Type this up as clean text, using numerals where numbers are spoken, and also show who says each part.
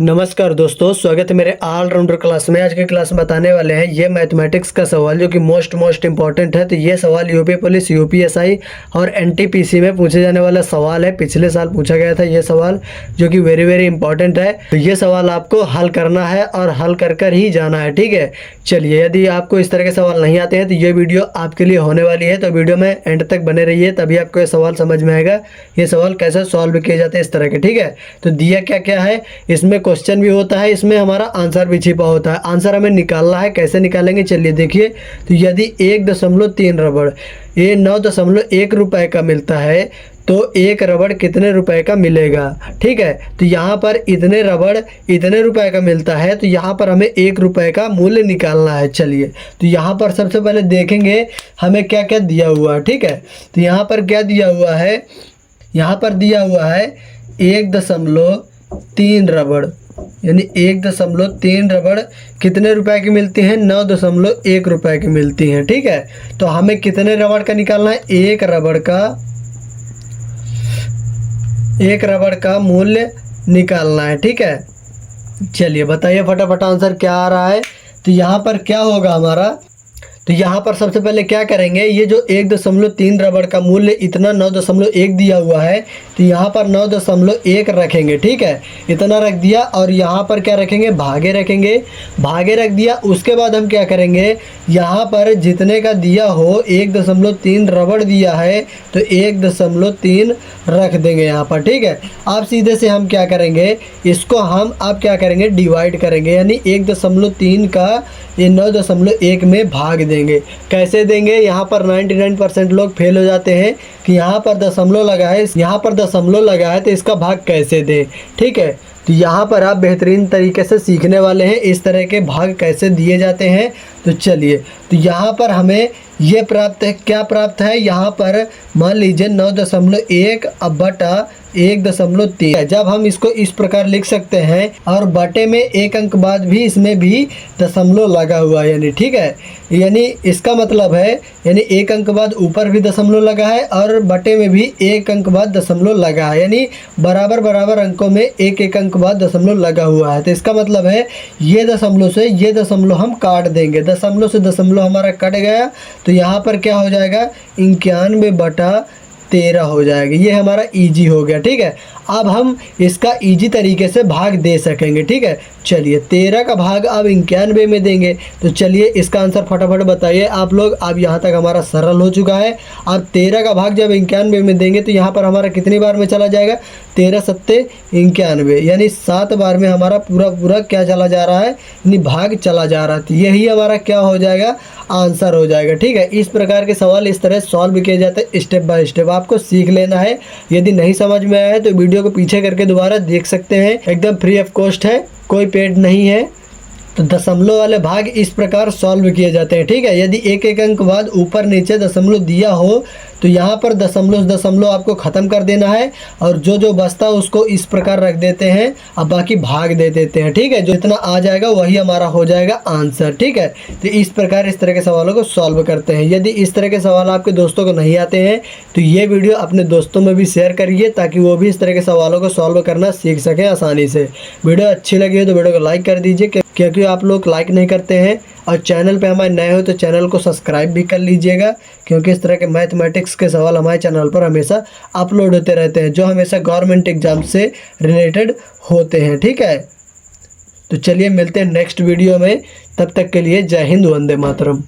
Speaker 1: नमस्कार दोस्तों, स्वागत है मेरे ऑलराउंडर क्लास में। आज के क्लास में बताने वाले हैं ये मैथमेटिक्स का सवाल जो कि मोस्ट इंपॉर्टेंट है। तो ये सवाल यूपी पुलिस, यूपीएसआई और एनटीपीसी में पूछे जाने वाला सवाल है। पिछले साल पूछा गया था ये सवाल, जो कि वेरी इंपॉर्टेंट है। तो ये सवाल आपको हल करना है और हल कर ही जाना है, ठीक है। चलिए, यदि आपको इस तरह के सवाल नहीं आते हैं तो ये वीडियो आपके लिए होने वाली है। तो वीडियो में एंड तक बने रहिए, तभी आपको ये सवाल समझ में आएगा ये सवाल कैसे सॉल्व किए जाते हैं इस तरह के, ठीक है। तो दिया क्या क्या है, इसमें क्वेश्चन भी होता है, इसमें हमारा आंसर भी छिपा होता है। आंसर हमें निकालना है, कैसे निकालेंगे चलिए देखिए। तो यदि 1.3 रबड़ ये 9.1 रुपए का मिलता है तो एक रबड़ कितने रुपए का मिलेगा, ठीक है। तो यहाँ पर इतने रबड़ इतने रुपए का मिलता है, तो यहाँ पर हमें 1 रुपए का मूल्य निकालना है। चलिए, तो यहाँ पर सबसे पहले देखेंगे हमें क्या क्या दिया हुआ है, ठीक है। तो यहाँ पर क्या दिया हुआ है, यहाँ पर दिया हुआ है 1.3 रबड़, यानी 1.3 रबड़ कितने रुपए की मिलती हैं, 9.1 रुपए की मिलती हैं, ठीक है। तो हमें कितने रबड़ का निकालना है, एक रबड़ का मूल्य निकालना है, ठीक है। चलिए बताइए फटाफट आंसर क्या आ रहा है। तो यहाँ पर क्या होगा हमारा, तो यहाँ पर सबसे पहले क्या करेंगे, ये जो 1.3 रबड़ का मूल्य इतना 9.1 दिया हुआ है, तो यहाँ पर 9.1 रखेंगे, ठीक है। इतना रख दिया और यहाँ पर क्या रखेंगे, भागे रखेंगे, भागे रख दिया। उसके बाद हम क्या करेंगे, यहाँ पर जितने का दिया हो 1.3 रबड़ दिया है तो 1.3 रख देंगे यहाँ पर, ठीक है। अब सीधे से हम क्या करेंगे, इसको हम अब क्या करेंगे, डिवाइड करेंगे, यानी 1.3 का ये 9.1 में भाग देंगे। कैसे देंगे, यहाँ पर 99% लोग फेल हो जाते हैं कि यहाँ पर दशमलव लगा है, यहाँ पर दशमलव लगा है तो इसका भाग कैसे दें, ठीक है। तो यहाँ पर आप बेहतरीन तरीके से सीखने वाले हैं इस तरह के भाग कैसे दिए जाते हैं। तो चलिए, तो यहाँ पर हमें ये प्राप्त है, क्या प्राप्त है, यहाँ पर मान लीजिए 9.1 अब बटा 1.3। जब हम इसको इस प्रकार लिख सकते हैं और बटे में एक अंक बाद भी इसमें भी दशमलव लगा हुआ है, यानी ठीक है। यानी इसका मतलब है, यानी एक अंक बाद ऊपर भी दशमलव लगा है और बटे में भी एक अंक बाद दशमलव लगा है, यानी बराबर अंकों में एक अंक बाद दशमलव लगा हुआ है। तो इसका मतलब है ये दशमलव से ये दशमलव हम काट देंगे, दशमलव से दशमलव हमारा कट गया। तो यहाँ पर क्या हो जाएगा, 91/13 हो जाएगा। ये हमारा इजी हो गया, ठीक है। अब हम इसका इजी तरीके से भाग दे सकेंगे, ठीक है। चलिए, 13 का भाग अब 91 में देंगे। तो चलिए इसका आंसर फटाफट बताइए आप लोग। अब यहाँ तक हमारा सरल हो चुका है। अब 13 का भाग जब 91 में देंगे तो यहाँ पर हमारा कितनी बार में चला जाएगा, 13 सत्ते 91, यानी 7 बार में हमारा पूरा क्या चला जा रहा है, यानी भाग चला जा रहा है। तो यही हमारा क्या हो जाएगा, आंसर हो जाएगा, ठीक है। इस प्रकार के सवाल इस तरह सॉल्व किए जाते हैं स्टेप बाय स्टेप, आपको सीख लेना है। यदि नहीं समझ में आया है तो वीडियो को पीछे करके दोबारा देख सकते हैं, एकदम फ्री ऑफ कॉस्ट है, कोई पेड नहीं है। तो दशमलव वाले भाग इस प्रकार सॉल्व किए जाते हैं, ठीक है। यदि एक अंक बाद ऊपर नीचे दशमलव दिया हो तो यहाँ पर दशमलव आपको ख़त्म कर देना है और जो बचता है उसको इस प्रकार रख देते हैं, अब बाकी भाग दे देते हैं, ठीक है। जो इतना आ जाएगा वही हमारा हो जाएगा आंसर, ठीक है। तो इस प्रकार इस तरह के सवालों को सॉल्व करते हैं। यदि इस तरह के सवाल आपके दोस्तों को नहीं आते हैं तो ये वीडियो अपने दोस्तों में भी शेयर करिए, ताकि वो भी इस तरह के सवालों को सॉल्व करना सीख सकें आसानी से। वीडियो अच्छी लगी हो तो वीडियो को लाइक कर दीजिए, क्योंकि आप लोग लाइक नहीं करते हैं। और चैनल पे हमारे नए हो तो चैनल को सब्सक्राइब भी कर लीजिएगा, क्योंकि इस तरह के मैथमेटिक्स के सवाल हमारे चैनल पर हमेशा अपलोड होते रहते हैं, जो हमेशा गवर्नमेंट एग्जाम से रिलेटेड होते हैं, ठीक है। तो चलिए मिलते हैं नेक्स्ट वीडियो में, तब तक के लिए जय हिंद, वंदे मातरम।